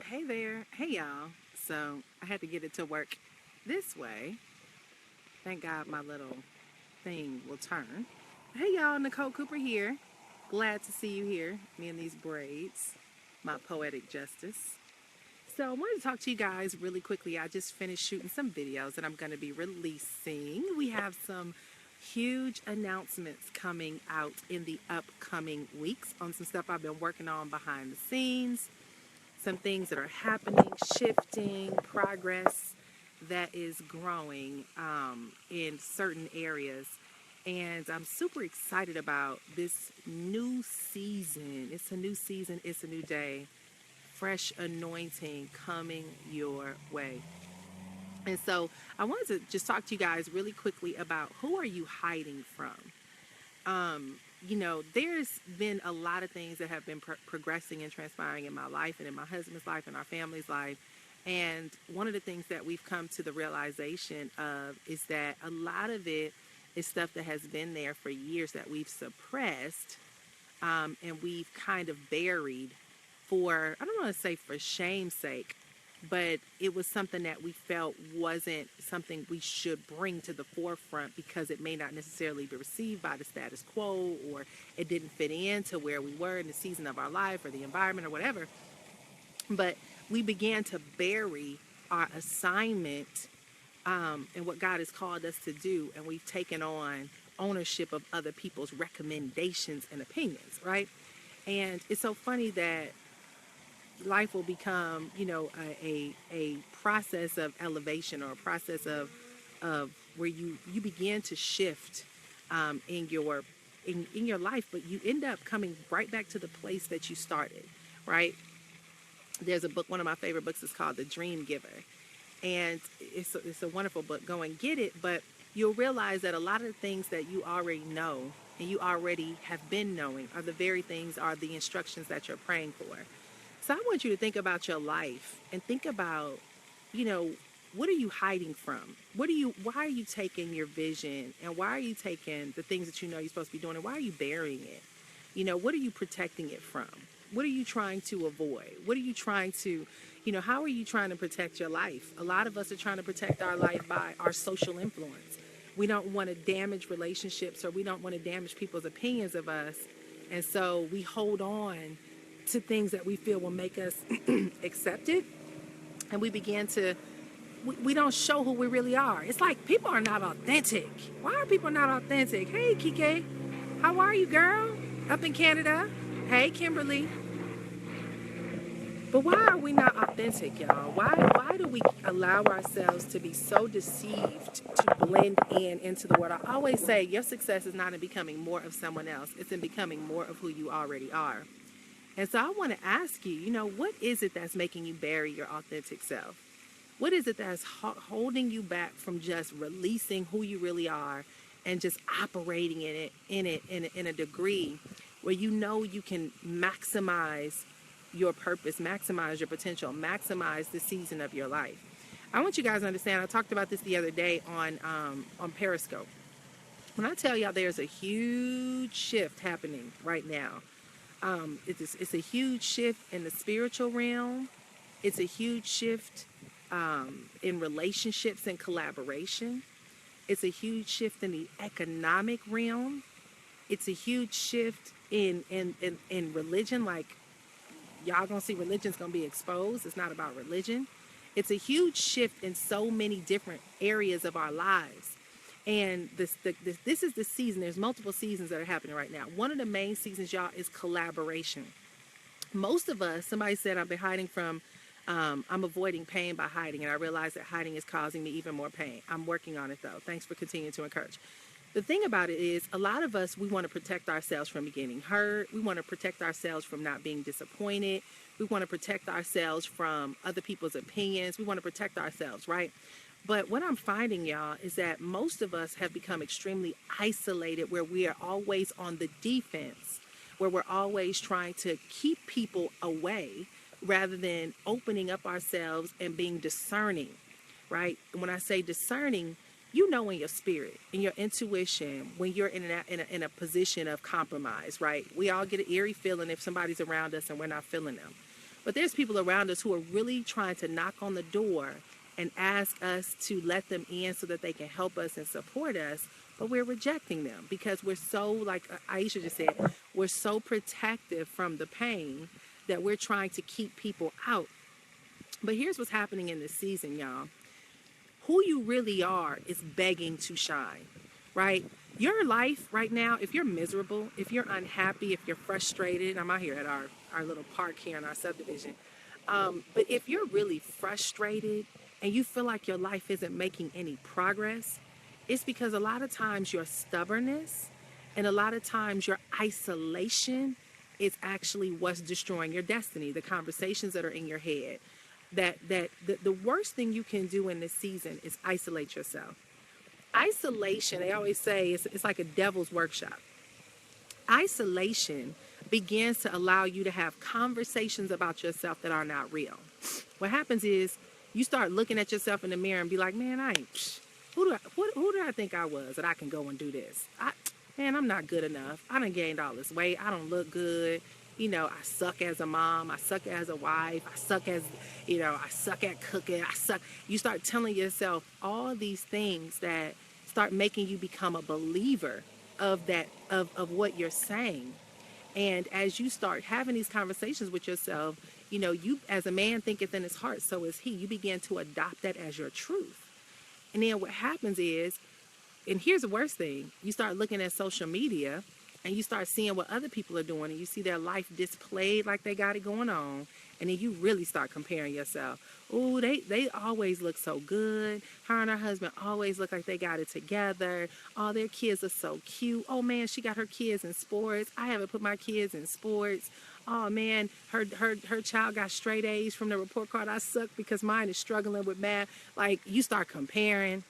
Hey there. Hey y'all. So I had to get it to work this way. Thank God my little thing will turn. Hey y'all, Nicole Cooper here. Glad to see you here. Me and these braids. My poetic justice. So I wanted to talk to you guys really quickly. I just finished shooting some videos that I'm going to be releasing. We have some huge announcements coming out in the upcoming weeks on some stuff I've been working on behind the scenes, some things that are happening, shifting, progress that is growing in certain areas. And I'm super excited about this new season. It's a new season, it's a new day. Fresh anointing coming your way. And so I wanted to just talk to you guys really quickly about who are you hiding from? There's been a lot of things that have been progressing and transpiring in my life and in my husband's life and our family's life. And one of the things that we've come to the realization of is that a lot of it is stuff that has been there for years that we've suppressed, and we've kind of buried for, I don't want to say for shame's sake, but it was something that we felt wasn't something we should bring to the forefront because it may not necessarily be received by the status quo, or it didn't fit into where we were in the season of our life or the environment or whatever. But we began to bury our assignment, and what God has called us to do, and we've taken on ownership of other people's recommendations and opinions, right? And it's so funny that life will become, a process of elevation, or a process of where you begin to shift in your life, but you end up coming right back to the place that you started, right? There's a book, one of my favorite books is called The Dream Giver, and it's a wonderful book. Go and get it, but you'll realize that a lot of the things that you already know and you already have been knowing are the very things, are the instructions that you're praying for. So I want you to think about your life and think about, you know, what are you hiding from? Why are you taking your vision, and why are you taking the things that you know you're supposed to be doing, and why are you burying it? What are you protecting it from? What are you trying to avoid? What are you trying to, how are you trying to protect your life? A lot of us are trying to protect our life by our social influence. We don't want to damage relationships, or we don't want to damage people's opinions of us. And so we hold on to things that we feel will make us accepted. And we begin to, we don't show who we really are. It's like people are not authentic. Why are people not authentic? Hey, Kike, how are you, girl? Up in Canada. Hey, Kimberly. But why are we not authentic, y'all? Why do we allow ourselves to be so deceived to blend into the world? I always say your success is not in becoming more of someone else. It's in becoming more of who you already are. And so I want to ask you, what is it that's making you bury your authentic self? What is it that's holding you back from just releasing who you really are and just operating in a degree where you can maximize your purpose, maximize your potential, maximize the season of your life? I want you guys to understand, I talked about this the other day on Periscope. When I tell y'all there's a huge shift happening right now, it's a huge shift in the spiritual realm. It's a huge shift in relationships and collaboration. It's a huge shift in the economic realm. It's a huge shift in religion. Like, y'all gonna see religion's gonna be exposed. It's not about religion. It's a huge shift in so many different areas of our lives. And this is the season. There's multiple seasons that are happening right now. One of the main seasons, y'all, is collaboration. Most of us, somebody said, I've been hiding from, I'm avoiding pain by hiding. And I realize that hiding is causing me even more pain. I'm working on it, though. Thanks for continuing to encourage. The thing about it is, a lot of us, we want to protect ourselves from getting hurt. We want to protect ourselves from not being disappointed. We want to protect ourselves from other people's opinions. We want to protect ourselves, right? But what I'm finding, y'all, is that most of us have become extremely isolated, where we are always on the defense, where we're always trying to keep people away rather than opening up ourselves and being discerning, right? And when I say discerning, in your spirit, in your intuition, when you're in a position of compromise, right? We all get an eerie feeling if somebody's around us and we're not feeling them. But there's people around us who are really trying to knock on the door and ask us to let them in so that they can help us and support us. But we're rejecting them because we're so, like Aisha just said, we're so protective from the pain that we're trying to keep people out. But here's what's happening in this season, y'all. Who you really are is begging to shine, right? Your life right now, if you're miserable, if you're unhappy, if you're frustrated, I'm out here at our little park here in our subdivision. But if you're really frustrated and you feel like your life isn't making any progress, it's because a lot of times your stubbornness and a lot of times your isolation is actually what's destroying your destiny, the conversations that are in your head. The worst thing you can do in this season is isolate yourself. Isolation, they always say, it's like a devil's workshop. Isolation begins to allow you to have conversations about yourself that are not real. What happens is you start looking at yourself in the mirror and be like, man, I ain't, who do I think I was that I can go and do this? Man, I'm not good enough. I done gained all this weight. I don't look good. I suck as a mom. I suck as a wife. I suck as, I suck at cooking. I suck. You start telling yourself all these things that start making you become a believer of that, of what you're saying. And as you start having these conversations with yourself, you, as a man thinketh in his heart, so is he. You begin to adopt that as your truth. And then what happens is, and here's the worst thing, you start looking at social media and you start seeing what other people are doing and you see their life displayed like they got it going on. And then you really start comparing yourself. Oh, they always look so good. Her and her husband always look like they got it together. All their kids are so cute. Oh man, she got her kids in sports. I haven't put my kids in sports. Oh man, her child got straight A's from the report card. I suck because mine is struggling with math. Like, you start comparing.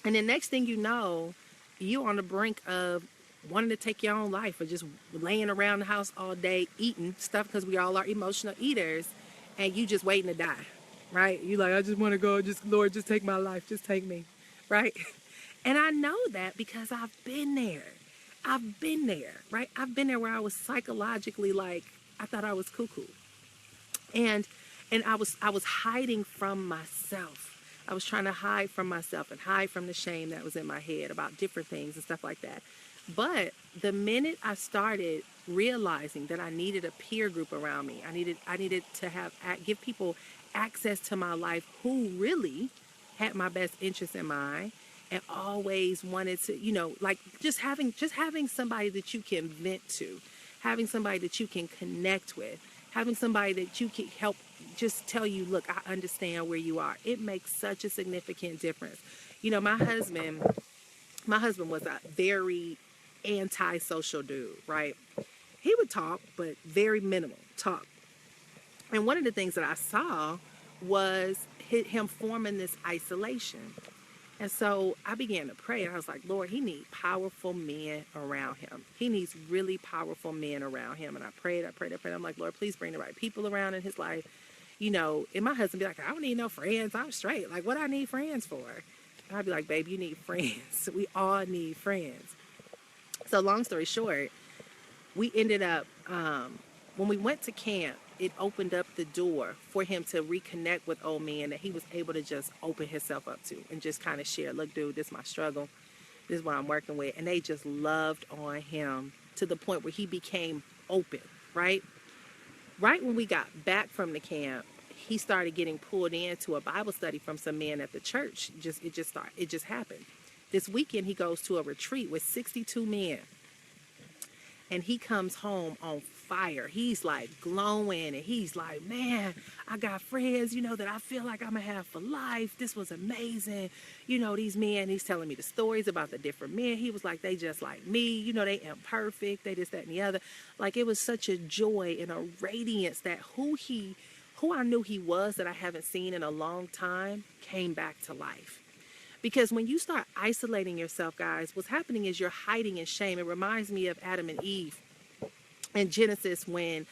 And the next thing you know, you're on the brink of wanting to take your own life or just laying around the house all day eating stuff, because we all are emotional eaters, and you just waiting to die, right? You like, I just want to go, Lord, just take my life, just take me, right? And I know that because I've been there, right? I've been there where I was psychologically like, I thought I was cuckoo. And I was hiding from myself. I was trying to hide from myself and hide from the shame that was in my head about different things and stuff like that. But the minute I started realizing that I needed a peer group around me, I needed to give people access to my life who really had my best interests in mind and always wanted to, like just having somebody that you can vent to, having somebody that you can connect with, having somebody that you can help just tell you, look, I understand where you are. It makes such a significant difference. My husband was a very anti-social dude, right? He would talk, but very minimal talk. And one of the things that I saw was him forming this isolation. And so I began to pray, and I was like, Lord, he needs powerful men around him. He needs really powerful men around him. And I prayed. I'm like, Lord, please bring the right people around in his life. And my husband be like, I don't need no friends. I'm straight. Like, what I need friends for? And I'd be like, babe, you need friends. We all need friends. So long story short, we ended up, when we went to camp, it opened up the door for him to reconnect with old men that he was able to just open himself up to and just kind of share, look, dude, this is my struggle. This is what I'm working with. And they just loved on him to the point where he became open, right? Right when we got back from the camp, he started getting pulled into a Bible study from some men at the church. It just happened. This weekend, he goes to a retreat with 62 men. And he comes home on fire. He's like glowing, and he's like, man, I got friends, that I feel like I'm going to have for life. This was amazing. These men, he's telling me the stories about the different men. He was like, they just like me. They imperfect. They this, that, and the other. Like, it was such a joy and a radiance that who I knew he was that I haven't seen in a long time came back to life. Because when you start isolating yourself, guys, what's happening is you're hiding in shame. It reminds me of Adam and Eve in Genesis when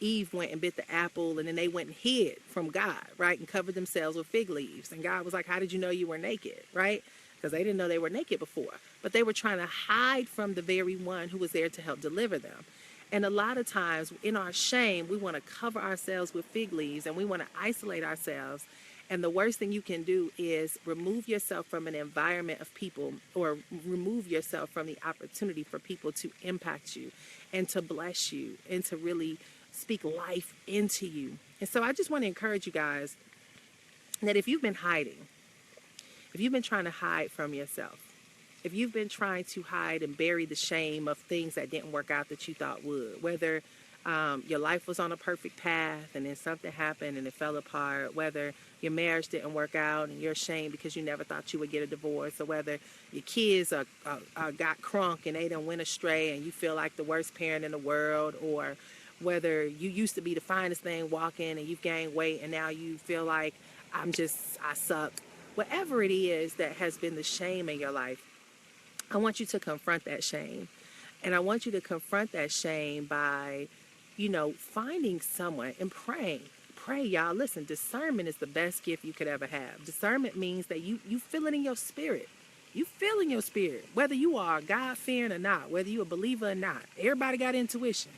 Eve went and bit the apple, and then they went and hid from God, right, and covered themselves with fig leaves. And God was like, how did you know you were naked, right? Because they didn't know they were naked before. But they were trying to hide from the very one who was there to help deliver them. And a lot of times in our shame, we want to cover ourselves with fig leaves and we want to isolate ourselves. And the worst thing you can do is remove yourself from an environment of people, or remove yourself from the opportunity for people to impact you and to bless you and to really speak life into you. And so I just want to encourage you guys that if you've been hiding, if you've been trying to hide from yourself, if you've been trying to hide and bury the shame of things that didn't work out that you thought would, whether your life was on a perfect path and then something happened and it fell apart, whether your marriage didn't work out and you're ashamed because you never thought you would get a divorce, or whether your kids got crunk and they done went astray and you feel like the worst parent in the world, or whether you used to be the finest thing walking and you've gained weight and now you feel like I suck. Whatever it is that has been the shame in your life, I want you to confront that shame. And I want you to confront that shame by, finding someone and praying. Pray, y'all. Listen, discernment is the best gift you could ever have. Discernment means that you feel it in your spirit. You feel in your spirit, whether you are God-fearing or not, whether you're a believer or not. Everybody got intuition.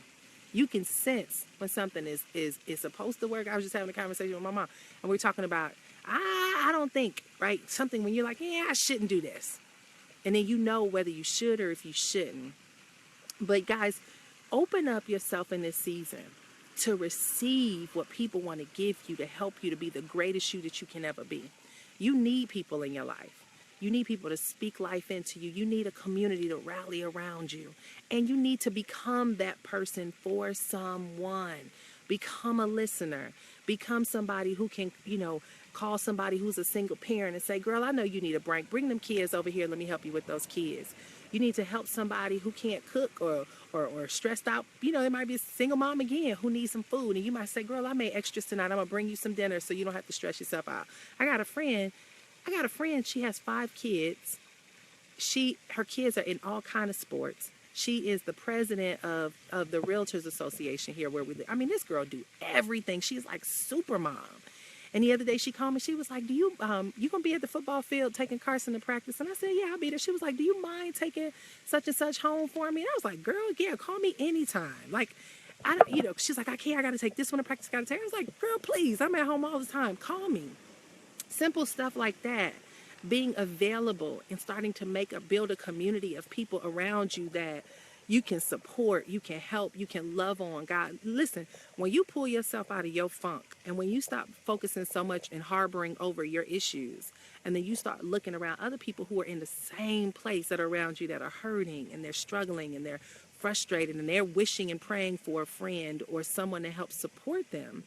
You can sense when something is supposed to work. I was just having a conversation with my mom, and we're talking about, I don't think, right? Something when you're like, I shouldn't do this. And then you know whether you should or if you shouldn't. But guys, open up yourself in this season to receive what people want to give you to help you to be the greatest you that you can ever be. You need people in your life. You need people to speak life into you. You need a community to rally around you. And you need to become that person for someone. Become a listener. Become somebody who can, call somebody who's a single parent and say, girl, I know you need a break. Bring them kids over here. Let me help you with those kids. You need to help somebody who can't cook or stressed out. It might be a single mom again who needs some food. And you might say, girl, I made extras tonight. I'm going to bring you some dinner so you don't have to stress yourself out. I got a friend. She has 5 kids. Her kids are in all kind of sports. She is the president of the Realtors Association here where we live. I mean, this girl do everything. She's like super mom. And the other day she called me. She was like, "Do you gonna be at the football field taking Carson to practice?" And I said, "Yeah, I'll be there." She was like, "Do you mind taking such and such home for me?" And I was like, "Girl, yeah, call me anytime." Like, she's like, "I can't. I got to take this one to practice. Got to take." I was like, "Girl, please. I'm at home all the time. Call me." Simple stuff like that. Being available and starting to build a community of people around you that you can support, you can help, you can love on. God, listen, when you pull yourself out of your funk and when you stop focusing so much and harboring over your issues, and then you start looking around other people who are in the same place that are around you that are hurting and they're struggling and they're frustrated and they're wishing and praying for a friend or someone to help support them.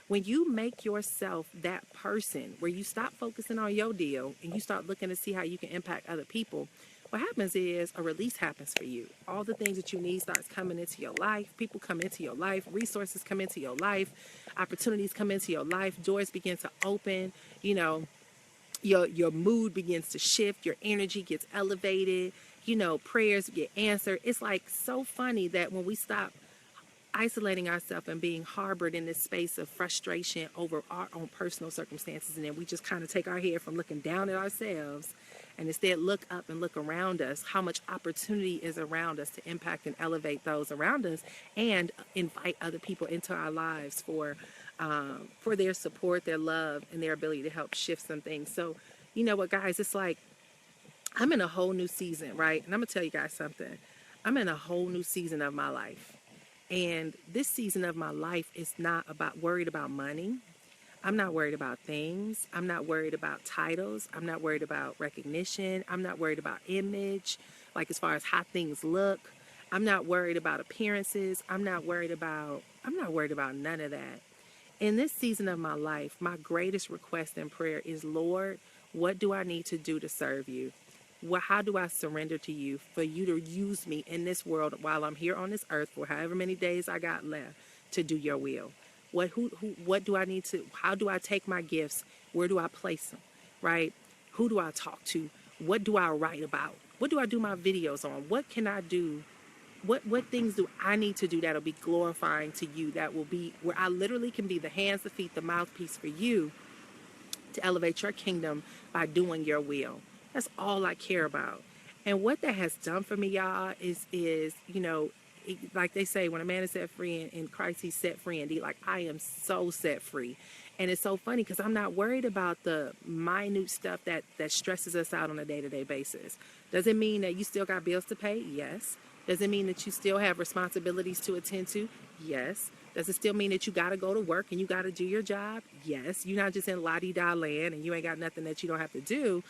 When you make yourself that person where you stop focusing on your deal and you start looking to see how you can impact other people, what happens is a release happens for you. All the things that you need starts coming into your life. People come into your life. Resources come into your life. Opportunities come into your life. Doors begin to open. Your mood begins to shift. Your energy gets elevated. Prayers get answered. It's like so funny that when we stop isolating ourselves and being harbored in this space of frustration over our own personal circumstances, and then we just kind of take our head from looking down at ourselves and instead look up and look around us, how much opportunity is around us to impact and elevate those around us and invite other people into our lives for their support, their love, and their ability to help shift some things. So, you know what, guys, it's like I'm in a whole new season, right? And I'm going to tell you guys something. I'm in a whole new season of my life. And this season of my life is not worried about money. I'm not worried about things. I'm not worried about titles. I'm not worried about recognition. I'm not worried about image, like as far as how things look. I'm not worried about appearances. I'm not worried about none of that. In this season of my life, my greatest request in prayer is, Lord, what do I need to do to serve you? How do I surrender to you for you to use me in this world while I'm here on this earth for however many days I got left to do your will? What do I need to, how do I take my gifts? Where do I place them, right? Who do I talk to? What do I write about? What do I do my videos on? What can I do? What things do I need to do that'll be glorifying to you, that will be where I literally can be the hands, the feet, the mouthpiece for you to elevate your kingdom by doing your will. That's all I care about. And what that has done for me, y'all, is like they say, when a man is set free in Christ, he's set free indeed. Like, I am so set free. And it's so funny because I'm not worried about the minute stuff that stresses us out on a day-to-day basis. Does it mean that you still got bills to pay? Yes. Does it mean that you still have responsibilities to attend to? Yes. Does it still mean that you got to go to work and you got to do your job? Yes. You're not just in la-di-da land and you ain't got nothing that you don't have to do.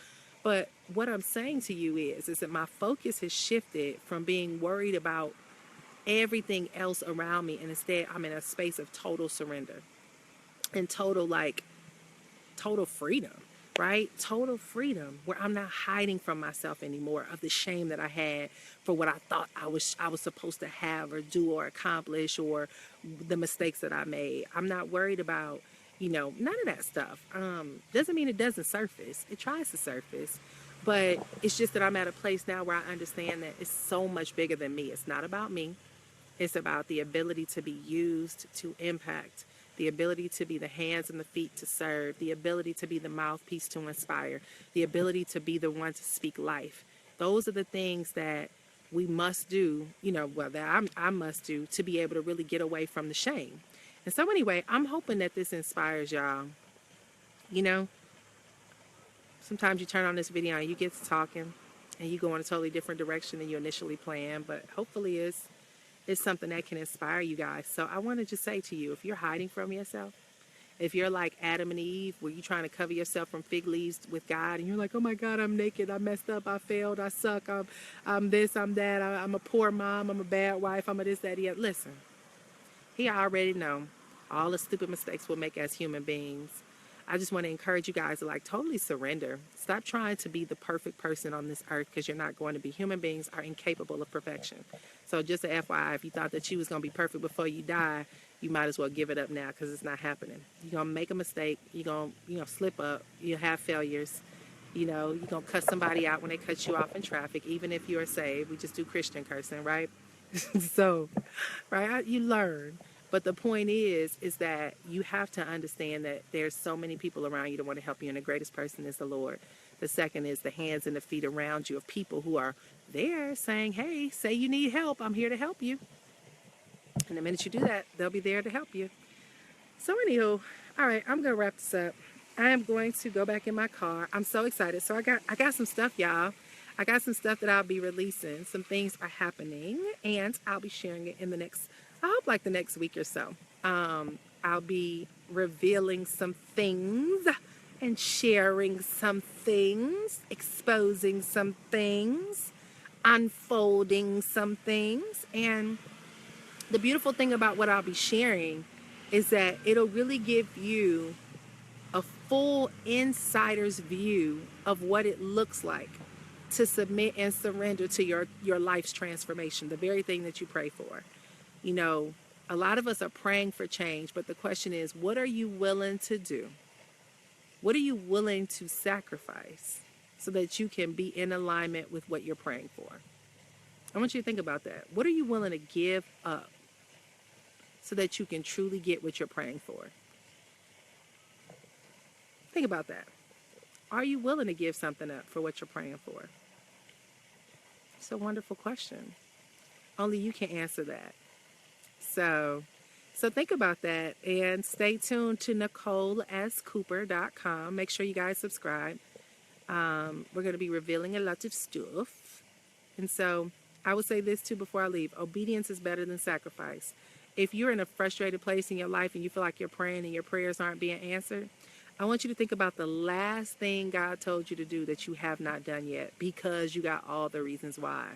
But what I'm saying to you is that my focus has shifted from being worried about everything else around me, and instead I'm in a space of total surrender and total freedom, right? Total freedom, where I'm not hiding from myself anymore of the shame that I had for what I thought I was supposed to have or do or accomplish, or the mistakes that I made. I'm not worried about, none of that stuff. Doesn't mean it doesn't surface. It tries to surface. But it's just that I'm at a place now where I understand that it's so much bigger than me. It's not about me. It's about the ability to be used to impact, the ability to be the hands and the feet to serve, the ability to be the mouthpiece to inspire, the ability to be the one to speak life. Those are the things that we must do, that I must do to be able to really get away from the shame. And so anyway, I'm hoping that this inspires y'all. Sometimes you turn on this video and you get to talking and you go in a totally different direction than you initially planned, but hopefully it's something that can inspire you guys. So I want to just say to you, if you're hiding from yourself, if you're like Adam and Eve, where you're trying to cover yourself from fig leaves with God, and you're like, oh my God, I'm naked, I messed up, I failed, I suck, I'm this, I'm that, I'm a poor mom, I'm a bad wife, I'm a this, that, yeah. Listen, he already know all the stupid mistakes we'll make as human beings. I just want to encourage you guys to totally surrender. Stop trying to be the perfect person on this earth, because you're not going to be. Human beings are incapable of perfection. So just a FYI, if you thought that you was going to be perfect before you die, you might as well give it up now, because it's not happening. You're going to make a mistake. You're going to slip up. You'll have failures. You're going to cuss somebody out when they cut you off in traffic, even if you're saved. We just do Christian cursing, right? So, right, you learn. But the point is that you have to understand that there's so many people around you that want to help you, and the greatest person is the Lord. The second is the hands and the feet around you of people who are there saying, hey, say you need help, I'm here to help you. And the minute you do that, they'll be there to help you. So anywho, all right, I'm going to wrap this up. I am going to go back in my car. I'm so excited. So I got some stuff, y'all. I got some stuff that I'll be releasing. Some things are happening, and I'll be sharing it in the next week or so. I'll be revealing some things and sharing some things, exposing some things, unfolding some things. And the beautiful thing about what I'll be sharing is that it'll really give you a full insider's view of what it looks like to submit and surrender to your life's transformation, the very thing that you pray for. A lot of us are praying for change, but the question is, what are you willing to do? What are you willing to sacrifice so that you can be in alignment with what you're praying for? I want you to think about that. What are you willing to give up so that you can truly get what you're praying for? Think about that. Are you willing to give something up for what you're praying for? It's a wonderful question. Only you can answer that. So think about that, and stay tuned to NicoleSCooper.com. Make sure you guys subscribe. We're going to be revealing a lot of stuff. And so I would say this too before I leave. Obedience is better than sacrifice. If you're in a frustrated place in your life and you feel like you're praying and your prayers aren't being answered, I want you to think about the last thing God told you to do that you have not done yet, because you got all the reasons why.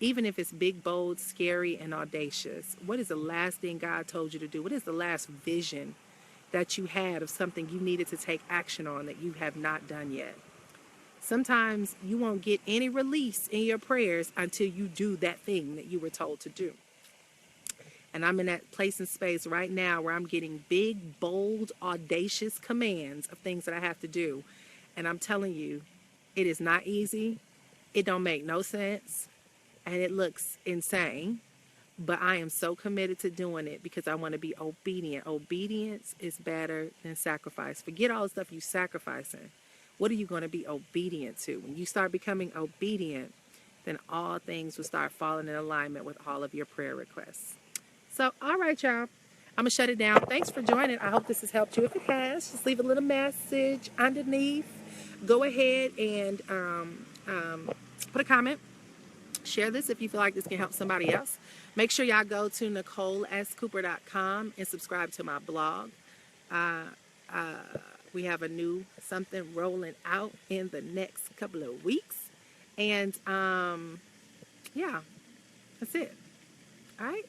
Even if it's big, bold, scary, and audacious, what is the last thing God told you to do? What is the last vision that you had of something you needed to take action on that you have not done yet? Sometimes you won't get any release in your prayers until you do that thing that you were told to do. And I'm in that place and space right now where I'm getting big, bold, audacious commands of things that I have to do. And I'm telling you, it is not easy. It don't make no sense. And it looks insane, but I am so committed to doing it because I want to be obedient. Obedience is better than sacrifice. Forget all the stuff you're sacrificing. What are you going to be obedient to? When you start becoming obedient, then all things will start falling in alignment with all of your prayer requests. So, all right, y'all. I'm going to shut it down. Thanks for joining. I hope this has helped you. If it has, just leave a little message underneath. Go ahead and put a comment. Share this if you feel like this can help somebody else. Make sure y'all go to NicoleSCooper.com and subscribe to my blog. We have a new something rolling out in the next couple of weeks. And yeah, that's it. All right.